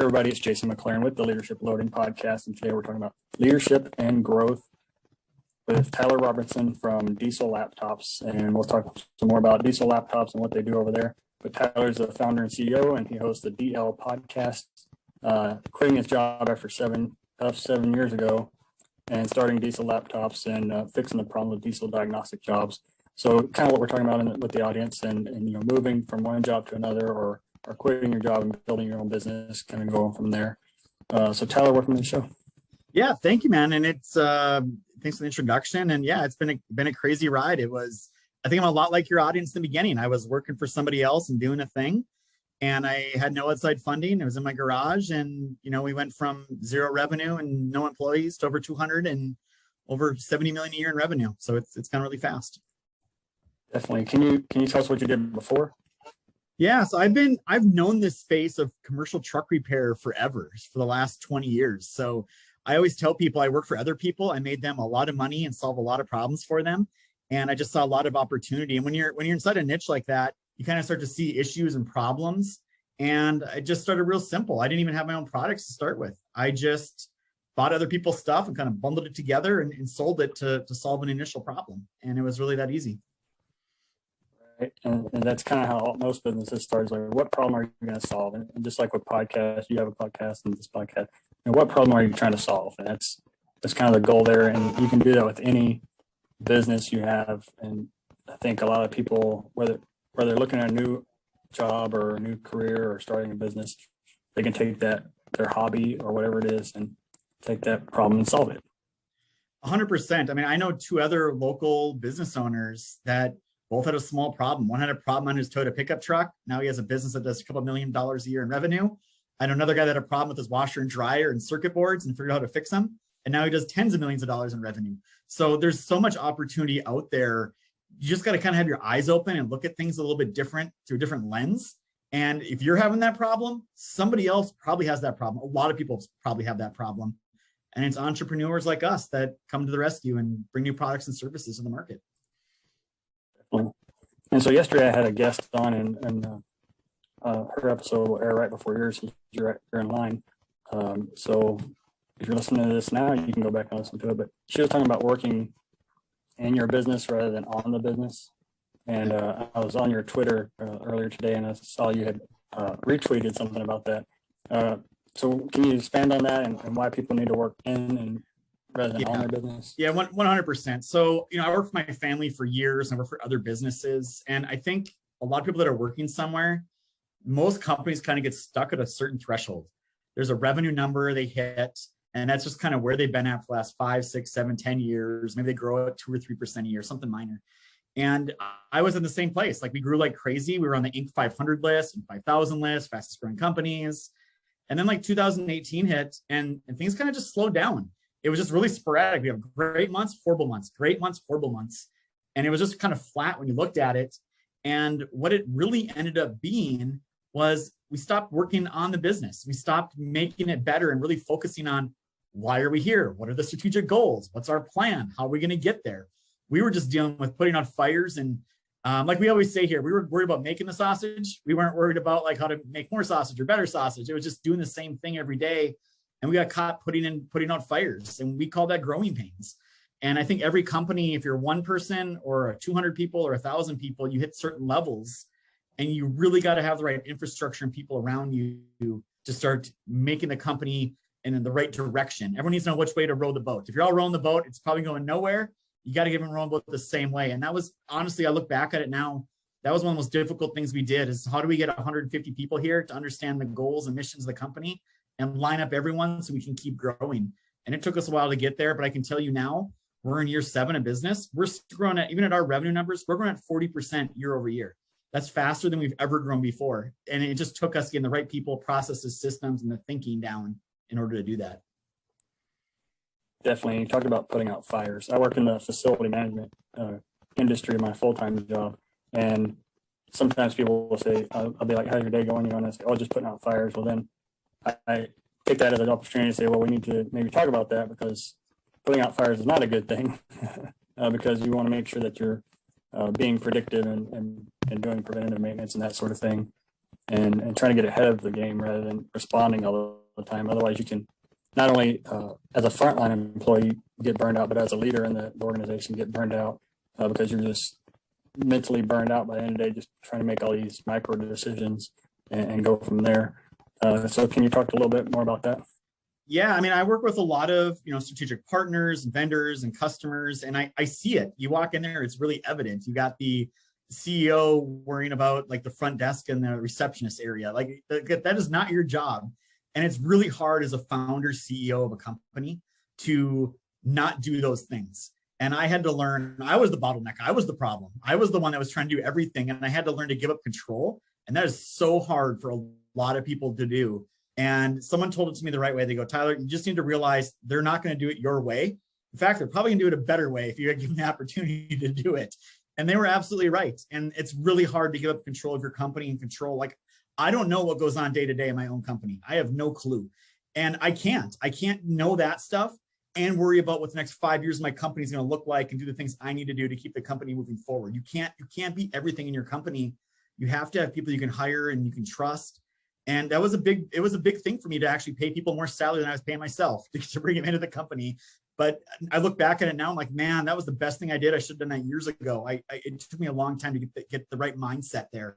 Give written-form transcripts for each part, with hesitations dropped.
Everybody, it's Jason McLaren with the Leadership Loading Podcast, and today we're talking about leadership and growth with Tyler Robertson from Diesel Laptops, and we'll talk some more about Diesel Laptops and what they do over there. But Tyler's the founder and CEO, and he hosts the DL Podcast, quitting his job after seven years ago and starting Diesel Laptops and fixing the problem with diesel diagnostic jobs. So kind of what we're talking about with the audience and moving from one job to another or quitting your job and building your own business, kind of going from there. So Tyler, welcome to the show. Yeah, thank you, man. And it's thanks for the introduction. And yeah, it's been a crazy ride. I think I'm a lot like your audience in the beginning. I was working for somebody else and doing a thing, and I had no outside funding. It was in my garage, and we went from zero revenue and no employees to over 200 and over 70 million a year in revenue. So it's gone really fast. Definitely. Can you tell us what you did before? Yeah, so I've known this space of commercial truck repair forever, for the last 20 years. So I always tell people I work for other people. I made them a lot of money and solve a lot of problems for them. And I just saw a lot of opportunity. And when you're inside a niche like that, you kind of start to see issues and problems. And I just started real simple. I didn't even have my own products to start with. I just bought other people's stuff and kind of bundled it together and sold it to solve an initial problem. And it was really that easy. Right. And that's kind of how most businesses start. Like, what problem are you going to solve? And just like with podcasts, you have a podcast and this podcast. What problem are you trying to solve? And that's kind of the goal there. And you can do that with any business you have. And I think a lot of people, whether they're looking at a new job or a new career or starting a business, they can take their hobby or whatever it is and take that problem and solve it. 100%. I mean, I know two other local business owners that both had a small problem. One had a problem on his Toyota pickup truck. Now he has a business that does a couple $1 million a year in revenue. I know another guy that had a problem with his washer and dryer and circuit boards and figured out how to fix them. And now he does tens of millions of dollars in revenue. So there's so much opportunity out there. You just got to kind of have your eyes open and look at things a little bit different through a different lens. And if you're having that problem, somebody else probably has that problem. A lot of people probably have that problem. And it's entrepreneurs like us that come to the rescue and bring new products and services to the market. And so yesterday I had a guest on, and her episode will air right before yours. You're in line. So if you're listening to this now, you can go back and listen to it. But she was talking about working in your business rather than on the business. And I was on your Twitter earlier today, and I saw you had retweeted something about that. So can you expand on that and why people need to work in and rather than on their business? Yeah, 100%. So, I worked for my family for years and I work for other businesses. And I think a lot of people that are working somewhere, most companies kind of get stuck at a certain threshold. There's a revenue number they hit, and that's just kind of where they've been at for the last 5, 6, 7, 10 years. Maybe they grow at 2 or 3% a year, something minor. And I was in the same place. Like, we grew like crazy. We were on the Inc. 500 list and 5,000 list, fastest growing companies. And then like 2018 hit and things kind of just slowed down. It was just really sporadic. We have great months, horrible months, great months, horrible months. And it was just kind of flat when you looked at it. And what it really ended up being was we stopped working on the business. We stopped making it better and really focusing on, why are we here? What are the strategic goals? What's our plan? How are we going to get there? We were just dealing with putting out fires. And like we always say here, we were worried about making the sausage. We weren't worried about like how to make more sausage or better sausage. It was just doing the same thing every day. And we got caught putting out fires, and we call that growing pains. And I think every company, if you're one person or 200 people or 1,000 people, you hit certain levels, and you really got to have the right infrastructure and people around you to start making the company in the right direction. Everyone needs to know which way to row the boat. If you're all rowing the boat, it's probably going nowhere. You got to give them rowing the boat the same way. And that was, honestly, I look back at it now, that was one of the most difficult things we did, is how do we get 150 people here to understand the goals and missions of the company and line up everyone so we can keep growing. And it took us a while to get there, but I can tell you now, we're in year 7 of business. We're growing at, even at our revenue numbers, we're growing at 40% year over year. That's faster than we've ever grown before. And it just took us getting the right people, processes, systems, and the thinking down in order to do that. Definitely. You talked about putting out fires. I work in the facility management industry, my full-time job. And sometimes people will say, I'll be like, how's your day going? And I say, oh, just putting out fires. Well, then I take that as an opportunity to say, well, we need to maybe talk about that, because putting out fires is not a good thing because you want to make sure that you're being predictive and doing preventative maintenance and that sort of thing. and trying to get ahead of the game rather than responding all the time. Otherwise, you can not only as a frontline employee get burned out, but as a leader in the organization get burned out because you're just mentally burned out by the end of the day, just trying to make all these micro decisions and go from there. So can you talk a little bit more about that? Yeah, I mean, I work with a lot of, strategic partners, vendors, and customers, and I see it. You walk in there, it's really evident. You got the CEO worrying about like the front desk and the receptionist area. Like that is not your job. And it's really hard as a founder, CEO of a company to not do those things. And I had to learn, I was the bottleneck. I was the problem. I was the one that was trying to do everything. And I had to learn to give up control. And that is so hard for a lot of people to do. And someone told it to me the right way. They go, Tyler, you just need to realize they're not going to do it your way. In fact, they're probably going to do it a better way if you give them the opportunity to do it. And they were absolutely right. And it's really hard to give up control of your company and control. Like, I don't know what goes on day to day in my own company. I have no clue. And I can't know that stuff and worry about what the next 5 years of my company is going to look like and do the things I need to do to keep the company moving forward. You can't be everything in your company. You have to have people you can hire and you can trust. And it was a big thing for me to actually pay people more salary than I was paying myself to bring them into the company. But I look back at it now, I'm like, man, that was the best thing I did. I should have done that years ago. It took me a long time to get the right mindset there.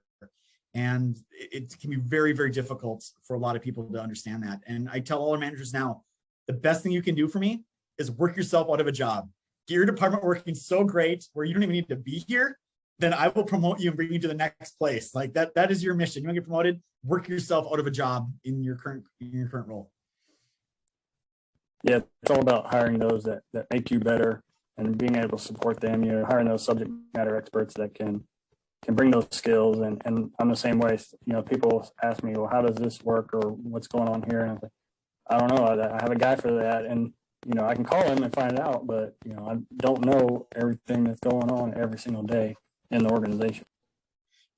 And it can be very, very difficult for a lot of people to understand that. And I tell all our managers now, the best thing you can do for me is work yourself out of a job. Get your department working so great where you don't even need to be here, then I will promote you and bring you to the next place. Like that is your mission. You want to get promoted, work yourself out of a job in your current role. Yeah, it's all about hiring those that make you better and being able to support them, hiring those subject matter experts that can bring those skills. And I'm the same way. People ask me, well, how does this work or what's going on here? And I'm like, I don't know. I have a guy for that. And, I can call him and find it out, but, I don't know everything that's going on every single day in the organization.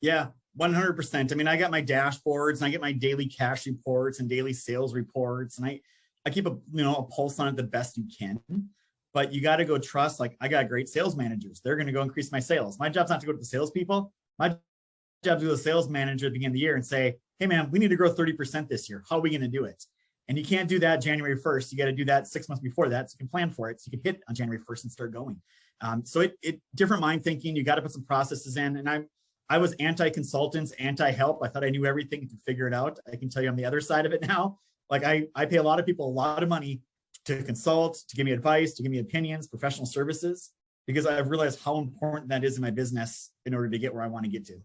Yeah, 100%. I mean, I got my dashboards and I get my daily cash reports and daily sales reports. And I keep a pulse on it the best you can, but you got to go trust, like I got great sales managers. They're going to go increase my sales. My job's not to go to the salespeople. My job is to go to the sales manager at the beginning of the year and say, hey man, we need to grow 30% this year. How are we going to do it? And you can't do that January 1st. You got to do that 6 months before that. So you can plan for it. So you can hit on January 1st and start going. So it different mind thinking. You got to put some processes in. And I was anti-consultants, anti-help. I thought I knew everything and could figure it out. I can tell you on the other side of it now. Like I pay a lot of people a lot of money to consult, to give me advice, to give me opinions, professional services, because I've realized how important that is in my business in order to get where I want to get to.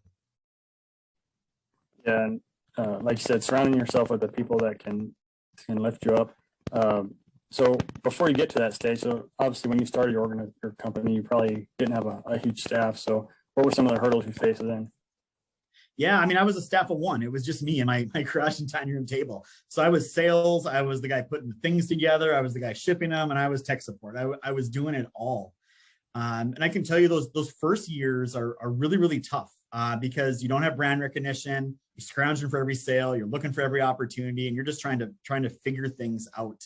Yeah, and like you said, surrounding yourself with the people that can lift you up. So before you get to that stage, so obviously when you started your company, you probably didn't have a huge staff. So what were some of the hurdles you faced then? Yeah, I mean, I was a staff of one. It was just me and my garage and tiny room table. So I was sales. I was the guy putting the things together. I was the guy shipping them, and I was tech support. I was doing it all. And I can tell you those first years are really, really tough because you don't have brand recognition. You're scrounging for every sale. You're looking for every opportunity, and you're just trying to figure things out.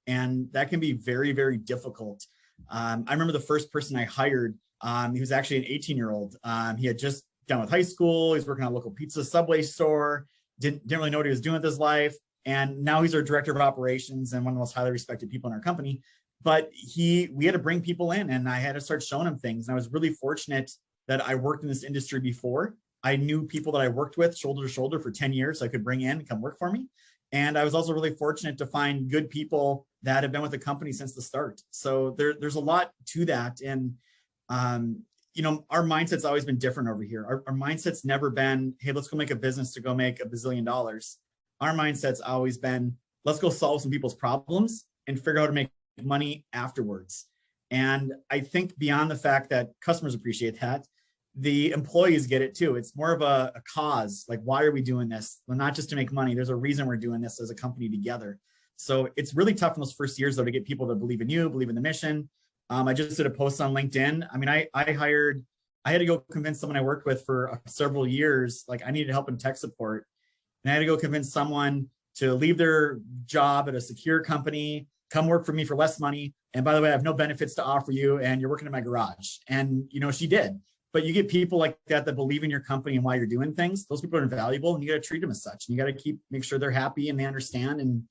And that can be very, very difficult. I remember the first person I hired. He was actually an 18-year-old. He had just done with high school. He's working at a local pizza Subway store. Didn't really know what he was doing with his life. And now he's our director of operations and one of the most highly respected people in our company. But we had to bring people in and I had to start showing him things. And I was really fortunate that I worked in this industry before. I knew people that I worked with shoulder to shoulder for 10 years. So I could bring in and come work for me. And I was also really fortunate to find good people that have been with the company since the start. So there's a lot to that. And, our mindset's always been different over here. Our mindset's never been, hey, let's go make a business to go make $1 bazillion. Our mindset's always been, let's go solve some people's problems and figure out how to make money afterwards. And I think beyond the fact that customers appreciate that, the employees get it too. It's more of a cause. Like, why are we doing this? Well, not just to make money. There's a reason we're doing this as a company together. So it's really tough in those first years, though, to get people to believe in you, believe in the mission. I just did a post on LinkedIn. I mean, I had to go convince someone I worked with for several years, like I needed help in tech support. And I had to go convince someone to leave their job at a secure company, come work for me for less money. And by the way, I have no benefits to offer you and you're working in my garage. And, she did. But you get people like that believe in your company and why you're doing things. Those people are invaluable, and you got to treat them as such. And you got to make sure they're happy and they understand, and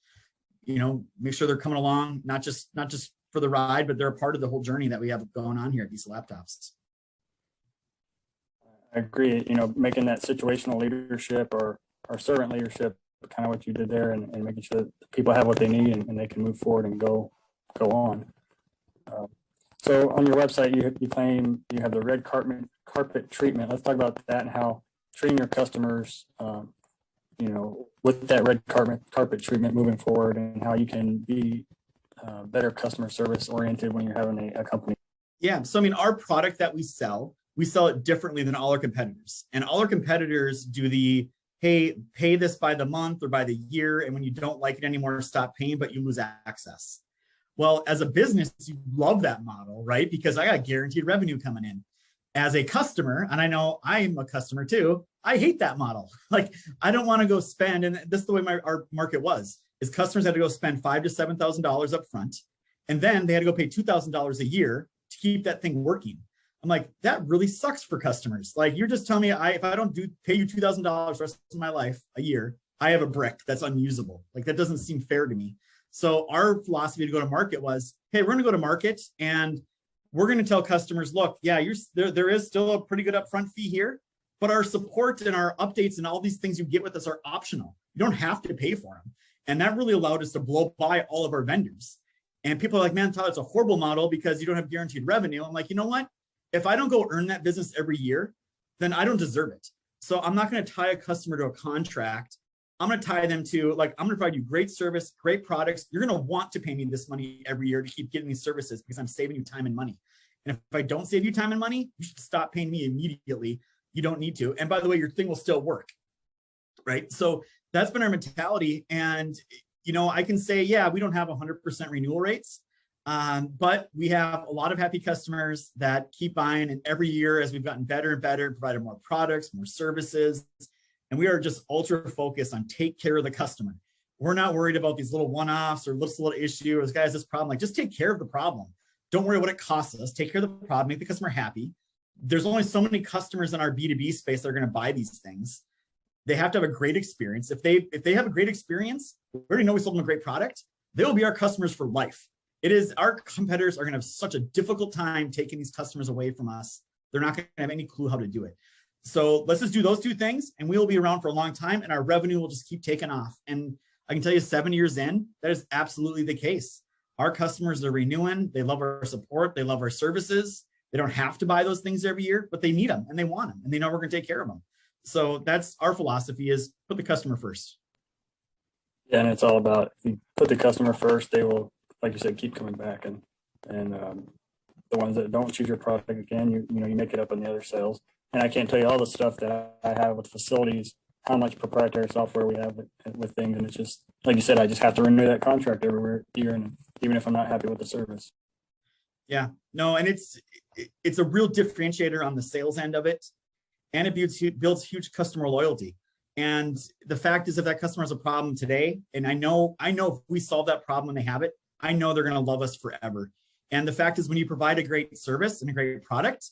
make sure they're coming along, not just for the ride, but they're a part of the whole journey that we have going on here at Diesel Laptops. I agree. Making that situational leadership or servant leadership, kind of what you did there, and making sure that people have what they need and they can move forward and go on. So on your website, you claim you have the red carpet treatment. Let's talk about that and how treating your customers, with that red carpet treatment moving forward, and how you can be better customer service oriented when you're having a company. Yeah. So, our product that we sell it differently than all our competitors. And all our competitors do the, hey, pay this by the month or by the year. And when you don't like it anymore, stop paying, but you lose access. Well, as a business, you love that model, right? Because I got guaranteed revenue coming in. As a customer, and I know I'm a customer too, I hate that model. Like, I don't want to go spend, and this is the way our market was, is customers had to go spend $5,000 to $7,000 up front. And then they had to go pay $2,000 a year to keep that thing working. I'm like, that really sucks for customers. Like, you're just telling me if I don't pay you $2,000 the rest of my life a year, I have a brick that's unusable. Like, that doesn't seem fair to me. So our philosophy to go to market was, hey, we're going to go to market and we're going to tell customers, look, yeah, there is still a pretty good upfront fee here, but our support and our updates and all these things you get with us are optional. You don't have to pay for them. And that really allowed us to blow by all of our vendors. And people are like, man, Tyler, it's a horrible model because you don't have guaranteed revenue. I'm like, you know what? If I don't go earn that business every year, then I don't deserve it. So I'm not going to tie a customer to a contract. I'm going to tie them to, like, I'm going to provide you great service, great products. You're going to want to pay me this money every year to keep getting these services because I'm saving you time and money. And if I don't save you time and money, you should stop paying me immediately. You don't need to. And by the way, your thing will still work, right? So that's been our mentality. And, I can say, yeah, we don't have 100% renewal rates, but we have a lot of happy customers that keep buying. And every year, as we've gotten better and better, provided more products, more services, and we are just ultra focused on take care of the customer. We're not worried about these little one-offs or little issue or this guy has this problem. Like, just take care of the problem. Don't worry what it costs us. Take care of the problem, make the customer happy. There's only so many customers in our B2B space that are going to buy these things. They have to have a great experience. If they have a great experience, we already know we sold them a great product, they will be our customers for life. Our competitors are going to have such a difficult time taking these customers away from us. They're not going to have any clue how to do it. So let's just do those two things and we will be around for a long time and our revenue will just keep taking off. And I can tell you 7 years in, that is absolutely the case. Our customers are renewing. They love our support. They love our services. They don't have to buy those things every year, but they need them and they want them and they know we're going to take care of them. So that's our philosophy, is put the customer first. Yeah, and it's all about, if you put the customer first, they will, like you said, keep coming back. And the ones that don't choose your product again, you make it up in the other sales. And I can't tell you all the stuff that I have with facilities, how much proprietary software we have with things. And it's just, like you said, I just have to renew that contract every year, and even if I'm not happy with the service. Yeah, no, and it's a real differentiator on the sales end of it. And it builds huge customer loyalty. And the fact is, if that customer has a problem today, and I know if we solve that problem and they have it, I know they're going to love us forever. And the fact is, when you provide a great service and a great product,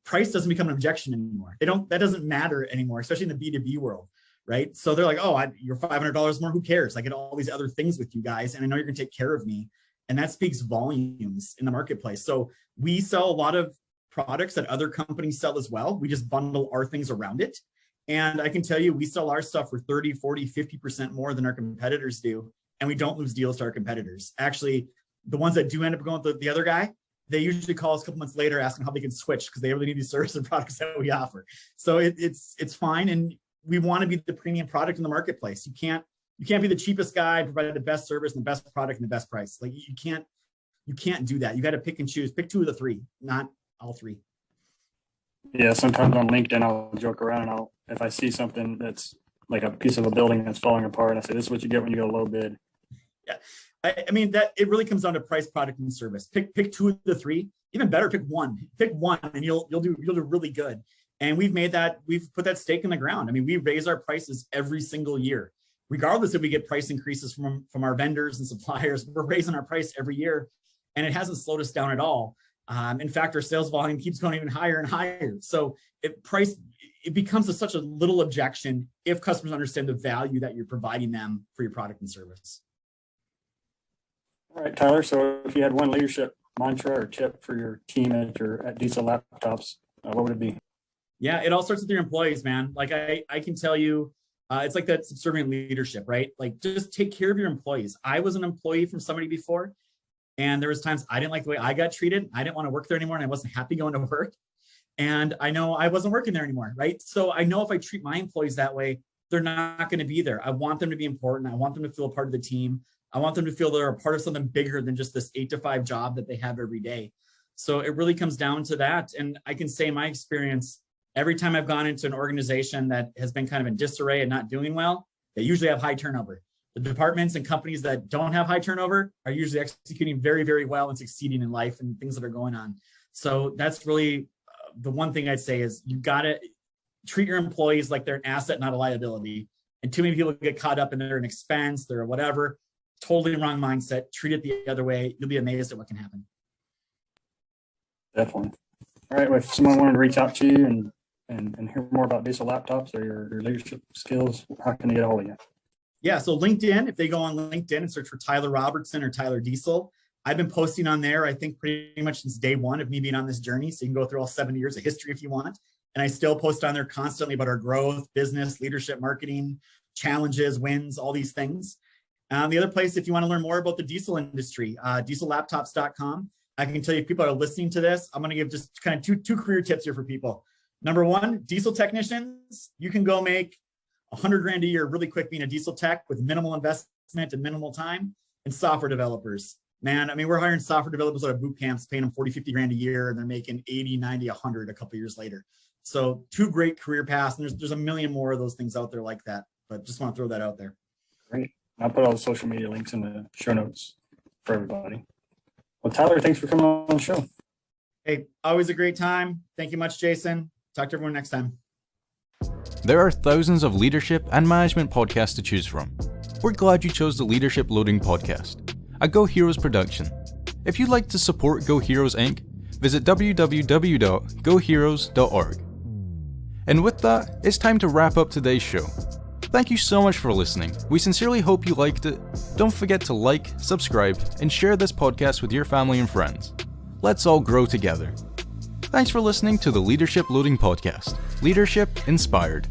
price doesn't become an objection anymore. That doesn't matter anymore, especially in the B2B world, right? So they're like, oh, you're $500 more. Who cares? I get all these other things with you guys, and I know you're going to take care of me. And that speaks volumes in the marketplace. So we sell a lot of products that other companies sell as well. We just bundle our things around it. And I can tell you, we sell our stuff for 30, 40, 50% more than our competitors do. And we don't lose deals to our competitors. Actually, the ones that do end up going with the other guy, they usually call us a couple months later asking how they can switch because they really need these services and products that we offer. So it's fine. And we want to be the premium product in the marketplace. You can't be the cheapest guy, provide the best service and the best product and the best price. Like, you can't do that. You got to pick and choose. Pick two of the three, not all three. Yeah, sometimes on LinkedIn, I'll joke around. And if I see something that's like a piece of a building that's falling apart, I say, this is what you get when you go low bid. Yeah. I mean, that it really comes down to price, product, and service. Pick two of the three. Even better, pick one. Pick one, and you'll do really good. And we've put that stake in the ground. I mean, we raise our prices every single year, regardless if we get price increases from our vendors and suppliers. We're raising our price every year, and it hasn't slowed us down at all. In fact, our sales volume keeps going even higher and higher. So it becomes such a little objection if customers understand the value that you're providing them for your product and service. All right, Tyler. So if you had one leadership mantra or tip for your team at Diesel Laptops, what would it be? Yeah, it all starts with your employees, man. Like I can tell you, it's like that subservient leadership, right? Like just take care of your employees. I was an employee from somebody before, and there was times I didn't like the way I got treated. I didn't want to work there anymore, and I wasn't happy going to work. And I know I wasn't working there anymore, right? So I know if I treat my employees that way, they're not going to be there. I want them to be important. I want them to feel a part of the team. I want them to feel they're a part of something bigger than just this 8 to 5 job that they have every day. So it really comes down to that. And I can say my experience, every time I've gone into an organization that has been kind of in disarray and not doing well, they usually have high turnover. The departments and companies that don't have high turnover are usually executing very, very well and succeeding in life and things that are going on. So that's really the one thing I'd say is you got to treat your employees like they're an asset, not a liability. And too many people get caught up in they're an expense, they're whatever. Totally wrong mindset. Treat it the other way. You'll be amazed at what can happen. Definitely. All right. If someone wanted to reach out to you and hear more about Diesel Laptops or your leadership skills, how can they get a hold of you? Yeah. So LinkedIn, if they go on LinkedIn and search for Tyler Robertson or Tyler Diesel, I've been posting on there, I think pretty much since day one of me being on this journey. So you can go through all 7 years of history if you want. And I still post on there constantly about our growth, business, leadership, marketing, challenges, wins, all these things. The other place, if you want to learn more about the diesel industry, diesellaptops.com. I can tell you if people are listening to this, I'm going to give just kind of two career tips here for people. Number one, diesel technicians, you can go make $100,000 a year really quick being a diesel tech with minimal investment and minimal time. And software developers, man, I mean, we're hiring software developers out of boot camps, paying them 40, 50 grand a year, and they're making 80, 90, 100 a couple of years later. So 2 great career paths, and there's a million more of those things out there like that, but just want to throw that out there. Great. I'll put all the social media links in the show notes for everybody. Well, Tyler, thanks for coming on the show. Hey, always a great time. Thank you much, Jason. Talk to everyone next time. There are thousands of leadership and management podcasts to choose from. We're glad you chose the Leadership Loading Podcast, a Go Heroes production. If you'd like to support Go Heroes Inc., visit www.goheroes.org. And with that, it's time to wrap up today's show. Thank you so much for listening. We sincerely hope you liked it. Don't forget to like, subscribe, and share this podcast with your family and friends. Let's all grow together. Thanks for listening to the Leadership Loading Podcast. Leadership inspired.